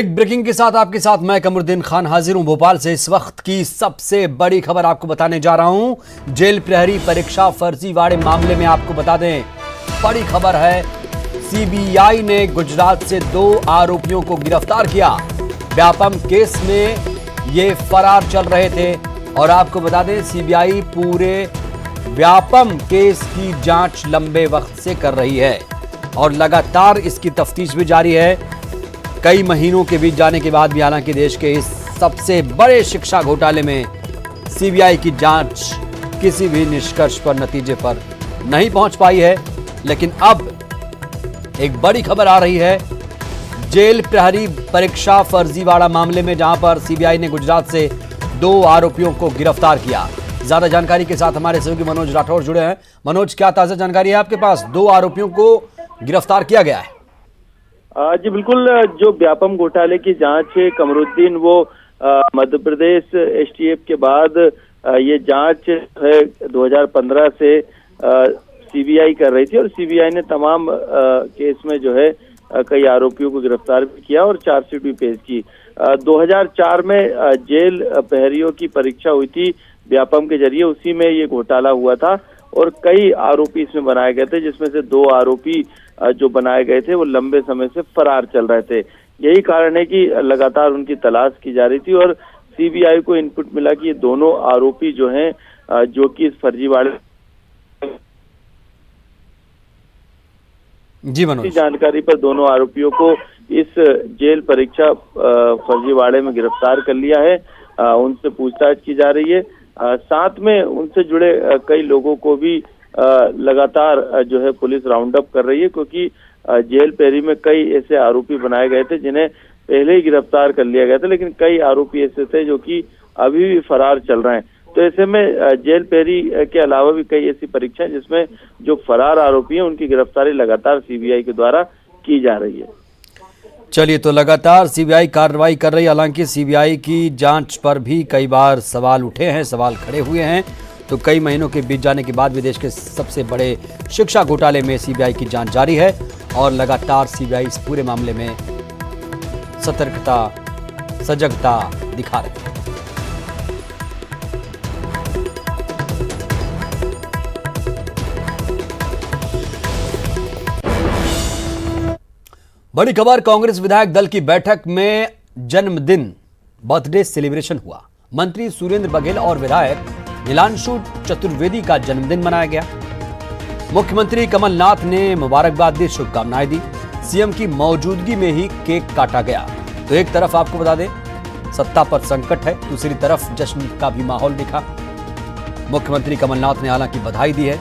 Big breaking के साथ आपके साथ मैं कमरुद्दीन खान हाजिर हूं भोपाल से। इस वक्त की सबसे बड़ी खबर आपको बताने जा रहा हूं। जेल प्रहरी परीक्षा फर्जीवाड़े मामले में आपको बता दें, बड़ी खबर है। सीबीआई ने गुजरात से 2 आरोपियों को गिरफ्तार किया। व्यापम केस में ये फरार चल रहे थे और आपको बता दें सीबीआई पूरे व्यापम केस की जांच लंबे वक्त से कर रही है और लगातार इसकी तफ्तीश भी जारी है। कई महीनों के बीत जाने के बाद भी हालांकि देश के इस सबसे बड़े शिक्षा घोटाले में सीबीआई की जांच किसी भी निष्कर्ष पर, नतीजे पर नहीं पहुंच पाई है। लेकिन अब एक बड़ी खबर आ रही है जेल प्रहरी परीक्षा फर्जीवाड़ा मामले में, जहां पर सीबीआई ने गुजरात से 2 आरोपियों को गिरफ्तार किया। ज्यादा जानकारी के साथ हमारे सहयोगी मनोज राठौर जुड़े हैं। मनोज, क्या ताजा जानकारी है आपके पास? 2 आरोपियों को गिरफ्तार किया गया है। जी बिल्कुल, जो व्यापम घोटाले की जांच है कमरुद्दीन, वो मध्य प्रदेश एसटीएफ के बाद ये जांच है 2015 से सीबीआई कर रही थी और सीबीआई ने तमाम केस में जो है कई आरोपियों को गिरफ्तार भी किया और चार्जशीट भी पेश की। 2004 में जेल प्रहरियों की परीक्षा हुई थी व्यापम के जरिए, उसी में ये घोटाला हुआ था और कई आरोपी इसमें बनाए गए थे, जिसमें से 2 आरोपी जो बनाए गए थे वो लंबे समय से फरार चल रहे थे। यही कारण है कि लगातार उनकी तलाश की जा रही थी और सीबीआई को इनपुट मिला कि ये दोनों आरोपी जो हैं, जो कि इस फर्जीवाड़े जानकारी पर दोनों आरोपियों को इस जेल परीक्षा फर्जीवाड़े में गिरफ्तार कर लिया है। उनसे पूछताछ की जा रही है। साथ में उनसे जुड़े कई लोगों को भी लगातार जो है पुलिस राउंड अप कर रही है, क्योंकि जेल प्रहरी में कई ऐसे आरोपी बनाए गए थे जिन्हें पहले ही गिरफ्तार कर लिया गया था, लेकिन कई आरोपी ऐसे थे जो कि अभी भी फरार चल रहे हैं। तो ऐसे में जेल प्रहरी के अलावा भी कई ऐसी परीक्षाएं जिसमें जो फरार आरोपी हैं उनकी गिरफ्तारी लगातार सीबीआई के द्वारा की जा रही है। चलिए, तो लगातार सीबीआई कार्रवाई कर रही है। हालांकि सीबीआई की जांच पर भी कई बार सवाल उठे हैं, सवाल खड़े हुए हैं। तो कई महीनों के बीत जाने के बाद भी देश के सबसे बड़े शिक्षा घोटाले में सीबीआई की जांच जारी है और लगातार सीबीआई इस पूरे मामले में सतर्कता, सजगता दिखा रही है। बड़ी खबर, कांग्रेस विधायक दल की बैठक में जन्मदिन, बर्थडे सेलिब्रेशन हुआ। मंत्री सुरेंद्र बघेल और विधायक नीलांशु चतुर्वेदी का जन्मदिन मनाया गया। मुख्यमंत्री कमलनाथ ने मुबारकबाद दी, शुभकामनाएं दी। सीएम की मौजूदगी में ही केक काटा गया। तो एक तरफ आपको बता दें सत्ता पर संकट है, दूसरी तरफ जश्न का भी माहौल दिखा। मुख्यमंत्री कमलनाथ ने हालांकि बधाई दी है,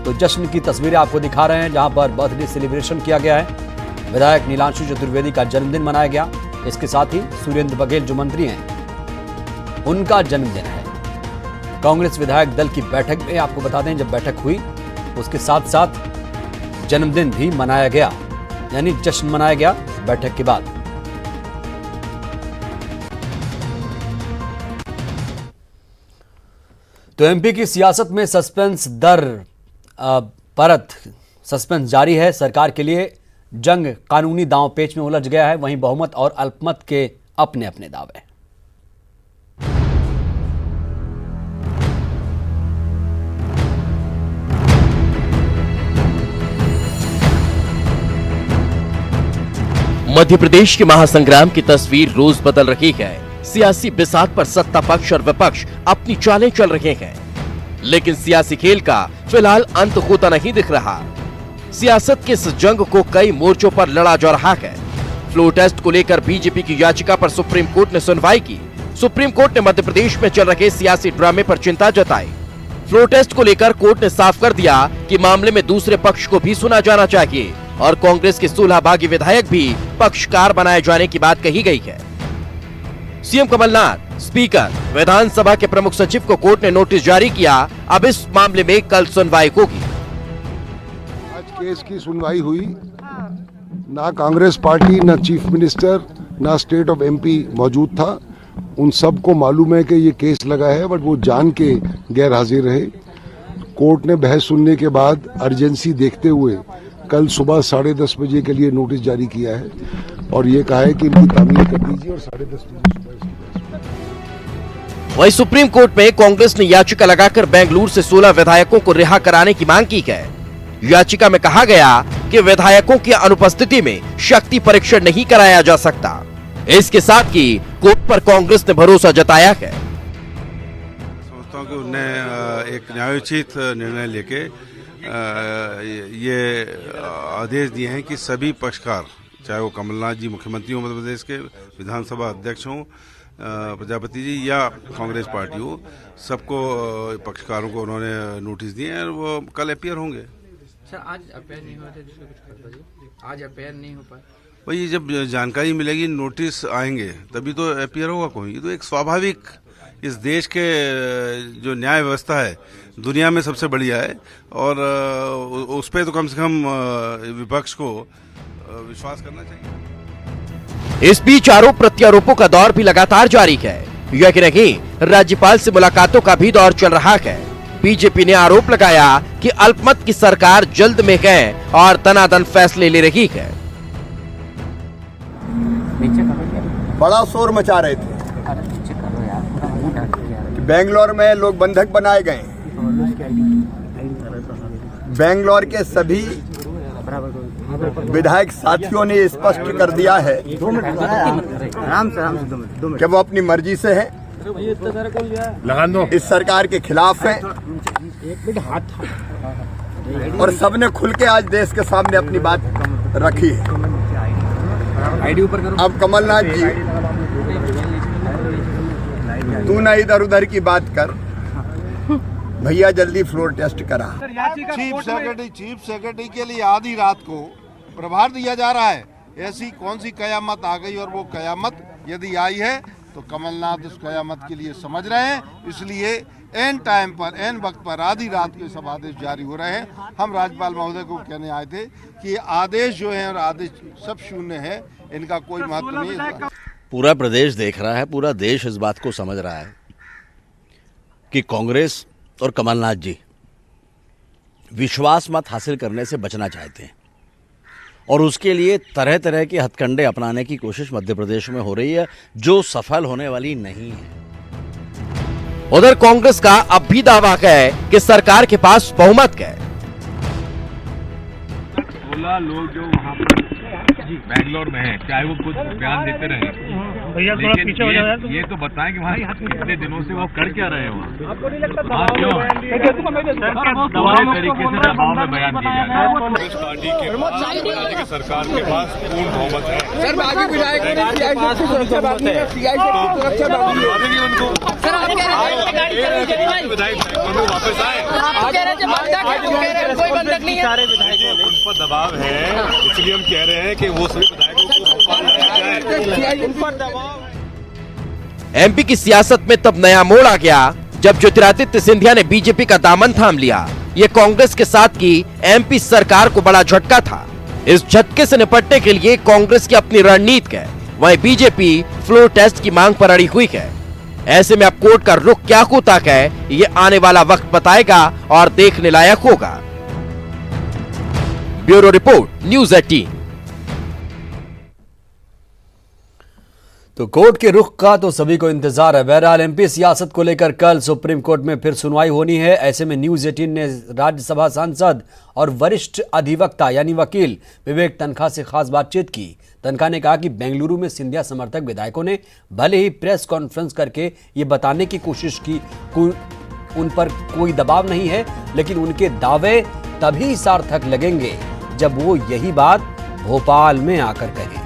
तो जश्न की तस्वीरें आपको दिखा रहे हैं जहां पर बर्थडे सेलिब्रेशन किया गया है। विधायक नीलांशु चतुर्वेदी का जन्मदिन मनाया गया। इसके साथ ही सुरेंद्र बघेल जो मंत्री हैं उनका जन्मदिन है। कांग्रेस विधायक दल की बैठक में आपको बता दें, जब बैठक हुई उसके साथ साथ जन्मदिन भी मनाया गया, यानी जश्न मनाया गया बैठक के बाद। तो एमपी की सियासत में सस्पेंस सस्पेंस जारी है। सरकार के लिए जंग कानूनी दांव पेच में उलझ गया है, वहीं बहुमत और अल्पमत के अपने अपने दावे। मध्य प्रदेश के महासंग्राम की तस्वीर रोज बदल रही है। सियासी बिसात पर सत्ता पक्ष और विपक्ष अपनी चालें चल रहे हैं, लेकिन सियासी खेल का फिलहाल अंत होता नहीं दिख रहा। सियासत के इस जंग को कई मोर्चों पर लड़ा जा रहा है। फ्लोर टेस्ट को लेकर बीजेपी की याचिका पर सुप्रीम कोर्ट ने सुनवाई की। सुप्रीम कोर्ट ने मध्य प्रदेश में चल रहे सियासी ड्रामे पर चिंता जताई। फ्लोर टेस्ट को लेकर कोर्ट ने साफ कर दिया कि मामले में दूसरे पक्ष को भी सुना जाना चाहिए और कांग्रेस के सुलहभागी विधायक भी पक्षकार बनाए जाने की बात कही गई है। सीएम कमलनाथ, स्पीकर, विधानसभा के प्रमुख सचिव को कोर्ट ने नोटिस जारी किया। अब इस मामले में कल सुनवाई होगी। केस की सुनवाई हुई, ना कांग्रेस पार्टी, ना चीफ मिनिस्टर, ना स्टेट ऑफ एमपी मौजूद था। उन सबको मालूम है कि ये केस लगा है, बट वो जान के गैर हाजिर रहे। कोर्ट ने बहस सुनने के बाद अर्जेंसी देखते हुए कल सुबह 10:30 बजे के लिए नोटिस जारी किया है। और ये कहा है कि इनकी तामीर कर दीजिए और 10:30 बजे सुबह इसकी बहस। वहीं सुप्रीम कोर्ट में कांग्रेस ने याचिका लगाकर बेंगलुरु से 16 विधायकों को रिहा कराने की मांग की है। याचिका में कहा गया कि विधायकों की अनुपस्थिति में शक्ति परीक्षण नहीं कराया जा सकता। इसके साथ ही कोर्ट पर कांग्रेस ने भरोसा जताया है। समझता हूं कि उन्होंने एक न्यायोचित निर्णय लेके ये आदेश दिए हैं कि सभी पक्षकार, चाहे वो कमलनाथ जी मुख्यमंत्री हो मध्य प्रदेश के, विधानसभा अध्यक्ष हों, प्रजापति जी या कांग्रेस पार्टी हो, सबको पक्षकारों को उन्होंने नोटिस दिए हैं और वो कल अपीयर होंगे। सर आज अपेयर नहीं हुआ था, जिसको कुछ पता जी आज अपेयर नहीं हो पाया। भाई जब जानकारी मिलेगी, नोटिस आएंगे, तभी तो अपीयर होगा कोई। ये तो एक स्वाभाविक, इस देश के जो न्याय व्यवस्था है दुनिया में सबसे बढ़िया है और उस पर तो कम से कम विपक्ष को विश्वास करना चाहिए। इस बीच आरोप प्रत्यारोपों का दौर भी लगातार जारी है। यह नहीं, राज्यपाल से मुलाकातों का भी दौर चल रहा है। बीजेपी ने आरोप लगाया कि अल्पमत की सरकार जल्द में है और दनादन फैसले ले रही है। बड़ा शोर मचा रहे थे कि बेंगलोर में लोग बंधक बनाए गए। बेंगलोर के सभी विधायक साथियों ने स्पष्ट कर दिया है कि वो अपनी मर्जी से हैं, इस सरकार के खिलाफ हैं और सबने खुल के आज देश के सामने अपनी बात रखी है। अब कमलनाथ जी, तू ना इधर उधर की बात कर भैया, जल्दी फ्लोर टेस्ट करा। चीफ सेक्रेटरी के लिए आधी रात को प्रभार दिया जा रहा है। ऐसी कौन सी कयामत आ गई? और वो कयामत यदि आई है तो कमलनाथ उस कयामत के लिए समझ रहे हैं, इसलिए एन टाइम पर, एन वक्त पर, आधी रात के सब आदेश जारी हो रहे हैं। हम राज्यपाल महोदय को कहने आए थे कि आदेश जो है और आदेश सब शून्य है, इनका कोई महत्व नहीं है। पूरा प्रदेश देख रहा है, पूरा देश इस बात को समझ रहा है कि कांग्रेस और कमलनाथ जी विश्वास मत हासिल करने से बचना चाहते हैं और उसके लिए तरह तरह के हथकंडे अपनाने की कोशिश मध्य प्रदेश में हो रही है, जो सफल होने वाली नहीं है। उधर कांग्रेस का अब भी दावा है कि सरकार के पास बहुमत है। 16 लोग जो वहाँ पर बैंगलोर में हैं, चाहे वो कुछ बयान देते रहे, लेकिन ये तो बताएं कि वहाँ कितने दिनों से वो कर क्या रहे हैं वहाँ। आपको नहीं लगता क्यों तरीके से दबाव में बयान दिया जा रहा है? कांग्रेस पार्टी के सरकार के पास पूर्ण बहुमत है। वापस आए, उन पर दबाव है, इसलिए हम कह रहे हैं कि वो सभी विधायकों को एमपी की सियासत में तब नया मोड़ आ गया जब ज्योतिरादित्य सिंधिया ने बीजेपी का दामन थाम लिया। ये कांग्रेस के साथ की एमपी सरकार को बड़ा झटका था। इस झटके से निपटने के लिए कांग्रेस की अपनी रणनीति है, वहीं बीजेपी फ्लोर टेस्ट की मांग पर अड़ी हुई है। ऐसे में अब कोर्ट का रुख क्या होता है, ये आने वाला वक्त बताएगा और देखने लायक होगा। Bureau report, news 18। तो कोर्ट के रुख का तो सभी को इंतजार है। बहरहाल एमपी सियासत को लेकर कल सुप्रीम कोर्ट में फिर सुनवाई होनी है। ऐसे में न्यूज़ 18 ने राज्यसभा सांसद और वरिष्ठ अधिवक्ता यानी वकील विवेक तनखा से खास बातचीत की। तनखा ने कहा कि बेंगलुरु में सिंधिया समर्थक विधायकों ने भले ही प्रेस कॉन्फ्रेंस करके ये बताने की कोशिश की उन पर कोई दबाव नहीं है, लेकिन उनके दावे तभी सार्थक लगेंगे जब वो यही बात भोपाल में आकर कहें।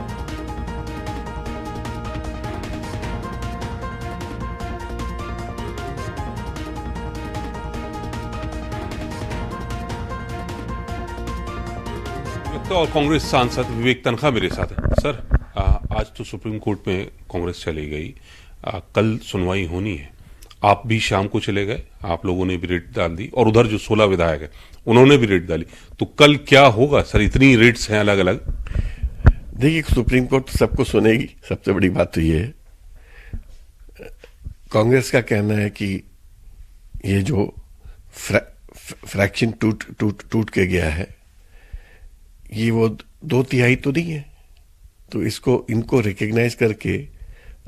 और कांग्रेस सांसद विवेक तनखा मेरे साथ है। सर, आज तो सुप्रीम कोर्ट में कांग्रेस चली गई, कल सुनवाई होनी है। आप भी शाम को चले गए, आप लोगों ने भी रेट डाल दी और उधर जो 16 विधायक है उन्होंने भी रेट डाली, तो कल क्या होगा सर? इतनी रेट्स हैं अलग अलग। देखिए, सुप्रीम कोर्ट सबको सुनेगी, सबसे बड़ी बात तो ये है। कांग्रेस का कहना है कि ये जो फ्रैक्शन टूट के गया है, ये वो 2/3 तो नहीं है, तो इनको रिकग्नाइज करके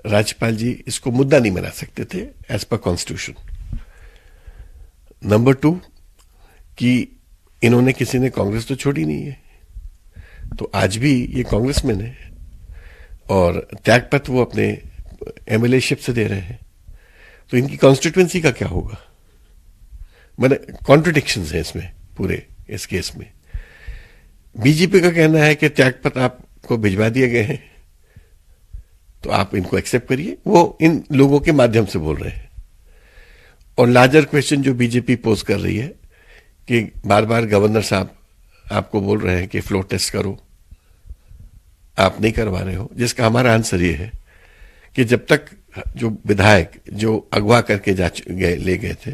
राज्यपाल जी इसको मुद्दा नहीं बना सकते थे एज पर कॉन्स्टिट्यूशन। नंबर 2 कि इन्होंने किसी ने कांग्रेस तो छोड़ी नहीं है, तो आज भी ये कांग्रेसमैन है और त्यागपत्र वो अपने एमएलएशिप से दे रहे हैं, तो इनकी कॉन्स्टिट्यूएंसी का क्या होगा? मैंने कॉन्ट्रडिक्शंस है इसमें पूरे इस केस में। बीजेपी का कहना है कि त्यागपत्र आपको भिजवा दिए गए हैं तो आप इनको एक्सेप्ट करिए, वो इन लोगों के माध्यम से बोल रहे हैं। और लार्जर क्वेश्चन जो बीजेपी पोज कर रही है कि बार बार गवर्नर साहब आपको बोल रहे हैं कि फ्लोर टेस्ट करो, आप नहीं करवा रहे हो, जिसका हमारा आंसर ये है कि जब तक जो विधायक जो अगवा करके ले गए थे,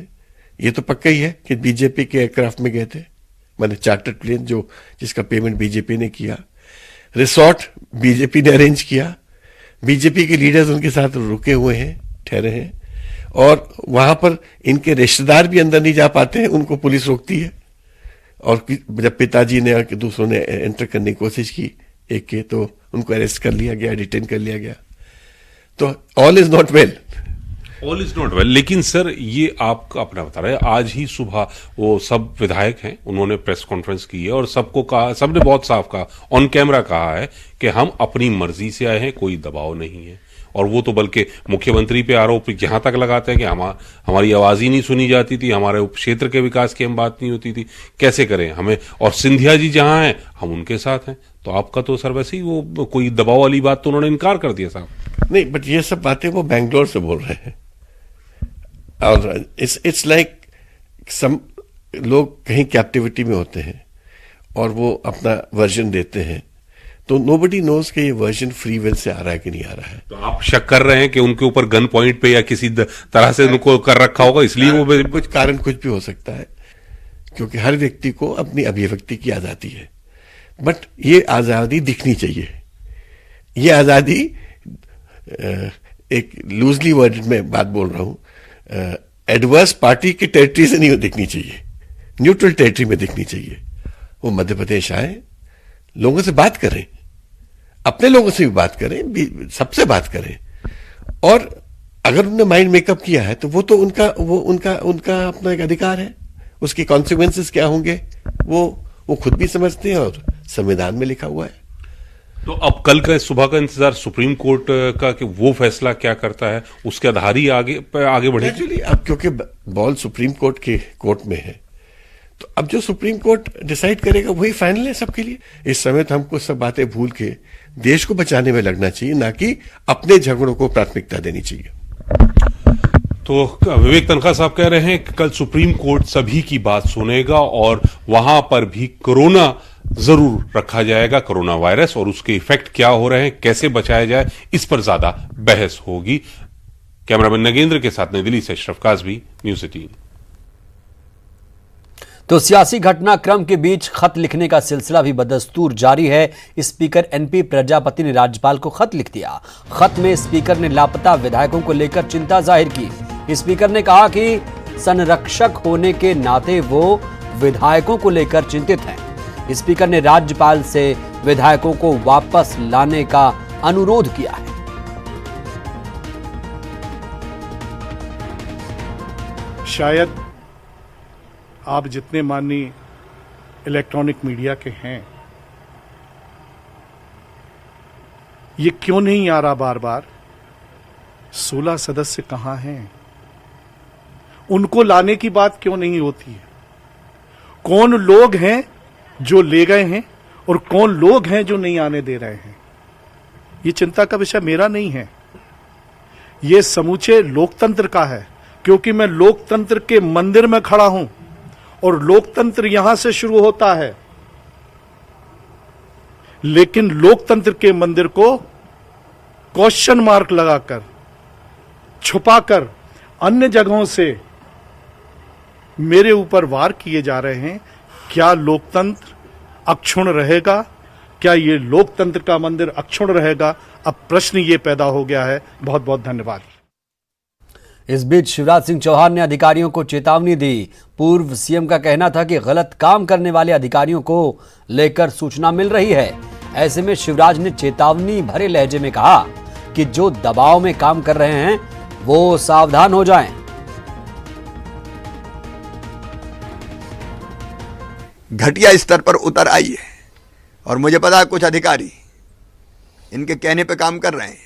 ये तो पक्का ही है कि बीजेपी के एयरक्राफ्ट में गए थे, मैंने चार्टर्ड प्लेन जिसका पेमेंट बीजेपी ने किया, रिसोर्ट बीजेपी ने अरेंज किया, बीजेपी के लीडर्स उनके साथ रुके हुए हैं, ठहरे हैं, और वहां पर इनके रिश्तेदार भी अंदर नहीं जा पाते हैं, उनको पुलिस रोकती है। और जब पिताजी ने और दूसरों ने एंटर करने की कोशिश की एक के, तो उनको अरेस्ट कर लिया गया, डिटेन कर लिया गया। तो all is not well, all is not well. लेकिन सर ये आप अपना बता रहे हैं, आज ही सुबह वो सब विधायक हैं, उन्होंने प्रेस कॉन्फ्रेंस की है और सबको कहा, सबने बहुत साफ कहा, ऑन कैमरा कहा है कि हम अपनी मर्जी से आए हैं, कोई दबाव नहीं है। और वो तो बल्कि मुख्यमंत्री पे आरोप यहां तक लगाते हैं कि हमारी आवाज ही नहीं सुनी जाती थी, हमारे क्षेत्र के विकास की हम बात नहीं होती थी, कैसे करें हमें, और सिंधिया जी जहां हैं हम उनके साथ हैं। तो आपका तो सर वैसे ही वो कोई दबाव वाली बात तो उन्होंने इनकार कर दिया साहब। नहीं, बट ये सब बातें वो बैंगलोर से बोल रहे हैं, और इट्स लाइक सम लोग कहीं कैप्टिविटी में होते हैं और वो अपना वर्जन देते हैं, तो नोबडी नोज कि ये वर्जन फ्री विल से आ रहा है कि नहीं आ रहा है। तो आप शक कर रहे हैं कि उनके ऊपर गन पॉइंट पे या किसी तरह से उनको कर रखा होगा, इसलिए वो कुछ कारण कुछ भी हो सकता है, क्योंकि हर व्यक्ति को अपनी अभिव्यक्ति की आजादी है, बट ये आजादी दिखनी चाहिए। ये आजादी एक लूजली वर्डेड में बात बोल रहा हूं, एडवर्स पार्टी की टेरिटरी से नहीं दिखनी चाहिए, न्यूट्रल टेरिटरी में दिखनी चाहिए। वो मध्य प्रदेश आए, लोगों से बात करें, अपने लोगों से भी बात करें, सबसे बात करें, और अगर उन्होंने माइंड मेकअप किया है तो वो तो उनका अपना एक अधिकार है। उसके कॉन्सिक्वेंसेस क्या होंगे वो खुद भी समझते हैं और संविधान में लिखा हुआ है। तो अब कल का सुबह का इंतजार सुप्रीम कोर्ट का कि वो फैसला क्या करता है, उसके आधार ही आगे बढ़े। एक्चुअली अब क्योंकि बॉल सुप्रीम कोर्ट के कोर्ट में है, तो अब जो सुप्रीम कोर्ट डिसाइड करेगा वही फाइनल है सबके लिए। इस समय तो हमको सब बातें भूल के देश को बचाने में लगना चाहिए, ना कि अपने झगड़ों को प्राथमिकता देनी चाहिए। तो विवेक तनखा साहब कह रहे हैं कि कल सुप्रीम कोर्ट सभी की बात सुनेगा और वहां पर भी कोरोना जरूर रखा जाएगा, कोरोना वायरस, और उसके इफेक्ट क्या हो रहे हैं, कैसे बचाया जाए, इस पर ज्यादा बहस होगी। कैमरामैन नगेंद्र के साथ नई दिल्ली से अशरफ काज़मी, न्यूज़ 18। तो सियासी घटनाक्रम के बीच खत लिखने का सिलसिला भी बदस्तूर जारी है। स्पीकर एनपी प्रजापति ने राज्यपाल को खत लिख दिया। खत में स्पीकर ने लापता विधायकों को लेकर चिंता जाहिर की। स्पीकर ने कहा कि संरक्षक होने के नाते वो विधायकों को लेकर चिंतित हैं। स्पीकर ने राज्यपाल से विधायकों को वापस लाने का अनुरोध किया है। शायद आप जितने माननीय इलेक्ट्रॉनिक मीडिया के हैं, ये क्यों नहीं आ रहा बार बार 16 सदस्य कहां हैं, उनको लाने की बात क्यों नहीं होती है? कौन लोग हैं जो ले गए हैं और कौन लोग हैं जो नहीं आने दे रहे हैं? ये चिंता का विषय मेरा नहीं है, ये समूचे लोकतंत्र का है, क्योंकि मैं लोकतंत्र के मंदिर में खड़ा हूं और लोकतंत्र यहां से शुरू होता है। लेकिन लोकतंत्र के मंदिर को क्वेश्चन मार्क लगाकर, छुपाकर अन्य जगहों से मेरे ऊपर वार किए जा रहे हैं। क्या लोकतंत्र अक्षुण्ण रहेगा? क्या ये लोकतंत्र का मंदिर अक्षुण्ण रहेगा? अब प्रश्न ये पैदा हो गया है। बहुत बहुत धन्यवाद। इस बीच शिवराज सिंह चौहान ने अधिकारियों को चेतावनी दी। पूर्व सीएम का कहना था कि गलत काम करने वाले अधिकारियों को लेकर सूचना मिल रही है। ऐसे में शिवराज ने चेतावनी भरे लहजे में कहा कि जो दबाव में काम कर रहे हैं वो सावधान हो जाएं। घटिया स्तर पर उतर आई है और मुझे पता है कुछ अधिकारी इनके कहने पे काम कर रहे हैं,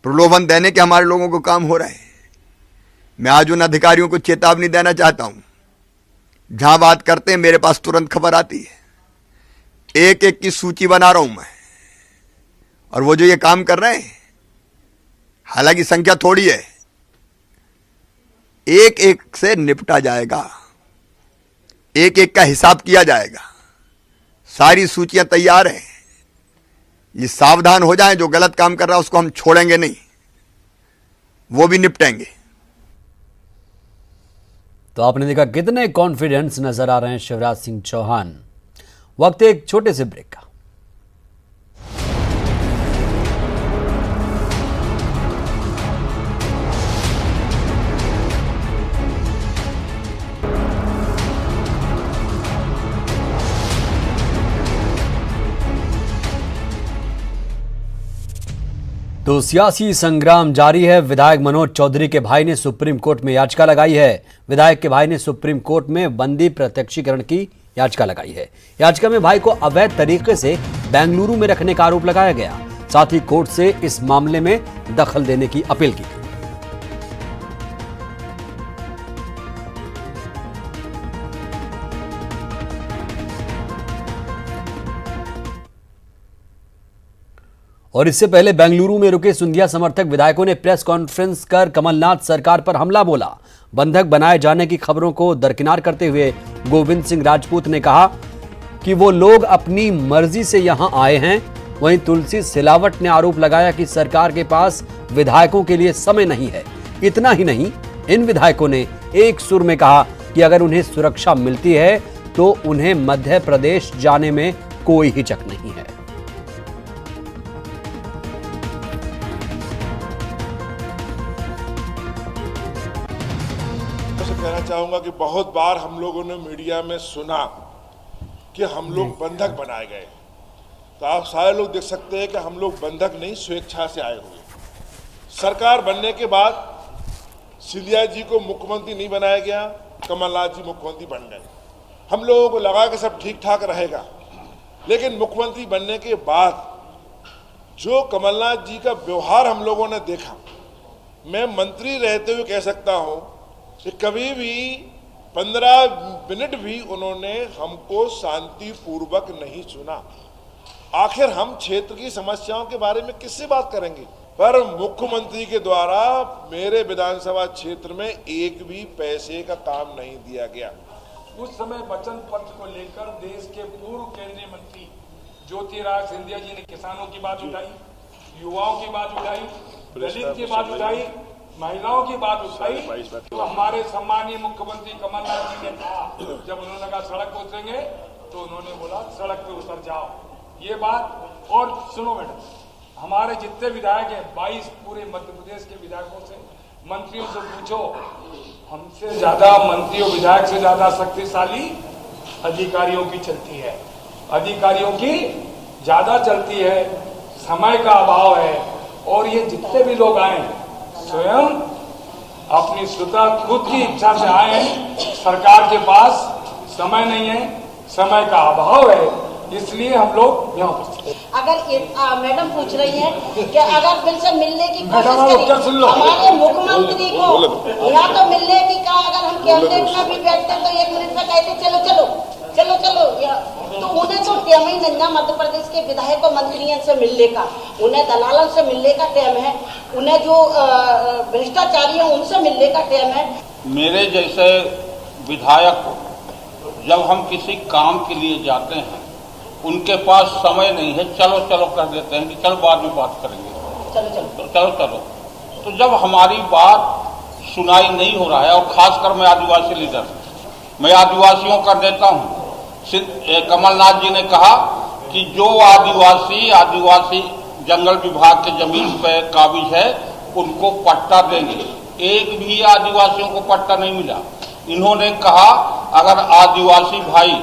प्रलोभन देने के हमारे लोगों को काम हो रहे हैं। मैं आज उन अधिकारियों को चेतावनी देना चाहता हूं, जहां बात करते हैं मेरे पास तुरंत खबर आती है, एक एक की सूची बना रहा हूं मैं, और वो जो ये काम कर रहे हैं, हालांकि संख्या थोड़ी है, एक एक से निपटा जाएगा, एक एक का हिसाब किया जाएगा। सारी सूचियां तैयार हैं, ये सावधान हो जाएं। जो गलत काम कर रहा है उसको हम छोड़ेंगे नहीं, वो भी निपटेंगे। तो आपने देखा कितने कॉन्फिडेंस नजर आ रहे हैं शिवराज सिंह चौहान। वक्त एक छोटे से ब्रेक का। तो सियासी संग्राम जारी है। विधायक मनोज चौधरी के भाई ने सुप्रीम कोर्ट में याचिका लगाई है। विधायक के भाई ने सुप्रीम कोर्ट में बंदी प्रत्यक्षीकरण की याचिका लगाई है। याचिका में भाई को अवैध तरीके से बेंगलुरु में रखने का आरोप लगाया गया। साथ ही कोर्ट से इस मामले में दखल देने की अपील की। और इससे पहले बेंगलुरु में रुके सिंधिया समर्थक विधायकों ने प्रेस कॉन्फ्रेंस कर कमलनाथ सरकार पर हमला बोला। बंधक बनाए जाने की खबरों को दरकिनार करते हुए गोविंद सिंह राजपूत ने कहा कि वो लोग अपनी मर्जी से यहां आए हैं। वहीं तुलसी सिलावट ने आरोप लगाया कि सरकार के पास विधायकों के लिए समय नहीं है। इतना ही नहीं, इन विधायकों ने एक सुर में कहा कि अगर उन्हें सुरक्षा मिलती है तो उन्हें मध्य प्रदेश जाने में कोई हिचक नहीं है। कहना चाहूंगा कि बहुत बार हम लोगों ने मीडिया में सुना कि हम लोग बंधक बनाए गए। तो आप सारे लोग देख सकते हैं कि हम लोग बंधक नहीं, स्वेच्छा से आए हुए। सरकार बनने के बाद सिंधिया जी को मुख्यमंत्री नहीं बनाया गया, कमलनाथ जी मुख्यमंत्री बन गए। हम लोगों को लगा कि सब ठीक ठाक रहेगा, लेकिन मुख्यमंत्री बनने के बाद जो कमलनाथ जी का व्यवहार हम लोगों ने देखा, मैं मंत्री रहते हुए कह सकता हूं कि कभी भी 15 मिनट भी उन्होंने हमको शांतिपूर्वक नहीं सुना। आखिर हम क्षेत्र की समस्याओं के बारे में किससे बात करेंगे? पर मुख्यमंत्री के द्वारा मेरे विधानसभा क्षेत्र में एक भी पैसे का काम नहीं दिया गया। उस समय वचन पत्र को लेकर देश के पूर्व केंद्रीय मंत्री ज्योतिरादित्य सिंधिया जी ने किसानों की बात उठाई, युवाओं की बात उठाई, दलित की बात उठाई, महिलाओं की बात उठाई। तो हमारे सम्मानीय मुख्यमंत्री कमलनाथ जी ने कहा, जब उन्होंने कहा सड़क पर उतरेंगे, तो उन्होंने बोला सड़क पे उतर जाओ। ये बात। और सुनो मैडम, हमारे जितने विधायक हैं 22 पूरे मध्य प्रदेश के विधायकों से, मंत्रियों से पूछो, हमसे ज्यादा मंत्री और विधायक से ज्यादा शक्तिशाली अधिकारियों की चलती है। अधिकारियों की ज्यादा चलती है, समय का अभाव है। और ये जितने भी लोग आए स्वयं अपनी स्वतः खुद की इच्छा से आए हैं। सरकार के पास समय नहीं है, समय का अभाव है, इसलिए हम लोग यहाँ पर। अगर मैडम पूछ रही है कि अगर बिल से मिलने की कोशिश करें हमारे मुख्यमंत्री को, या तो मिलने की कहा, अगर हम कैबिनेट में भी बैठते तो 1 मिनट में कहते चलो चलो चलो चलो, तो उन्हें तो टाइम ही नहीं ना मध्य प्रदेश के विधायकों मंत्रियों से मिलने का, उन्हें दलालों से मिलने का टाइम है, उन्हें जो भ्रष्टाचारी है उनसे मिलने का टाइम है। मेरे जैसे विधायक को जब हम किसी काम के लिए जाते हैं, उनके पास समय नहीं है, चलो चलो कर देते हैं कि चलो बाद में बात करेंगे, चलो चलो चलो चलो। तो जब हमारी बात सुनाई नहीं हो रहा है, और खासकर मैं आदिवासी लीडर, मैं आदिवासियों कर देता हूँ। कमलनाथ जी ने कहा कि जो आदिवासी जंगल विभाग के जमीन पे काबिज है उनको पट्टा देंगे। एक भी आदिवासियों को पट्टा नहीं मिला। इन्होंने कहा अगर आदिवासी भाई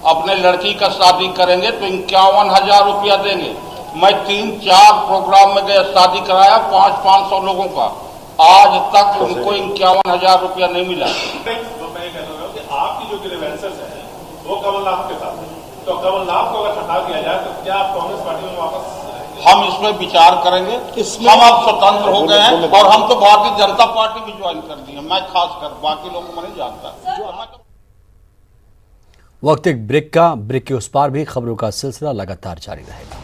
अपने लड़की का शादी करेंगे तो 51,000 रुपया देंगे। मैं 3-4 प्रोग्राम में गया, शादी कराया 500 लोगों का, आज तक उनको 51,000 रुपया नहीं मिला। मैं कह रहा हूँ कि आपकी जो ग्रीवेंसेस है वो कमलनाथ के साथ है, तो कमलनाथ को अगर हटा दिया जाए तो क्या आप कांग्रेस पार्टी में वापस? हम इसमें विचार करेंगे। हम अब स्वतंत्र हो गए हैं और हम तो भारतीय जनता पार्टी भी ज्वाइन कर दी है, मैं खासकर, बाकी लोगों को नहीं जानता। वक्त एक ब्रेक के उस पार भी खबरों का सिलसिला लगातार जारी रहेगा।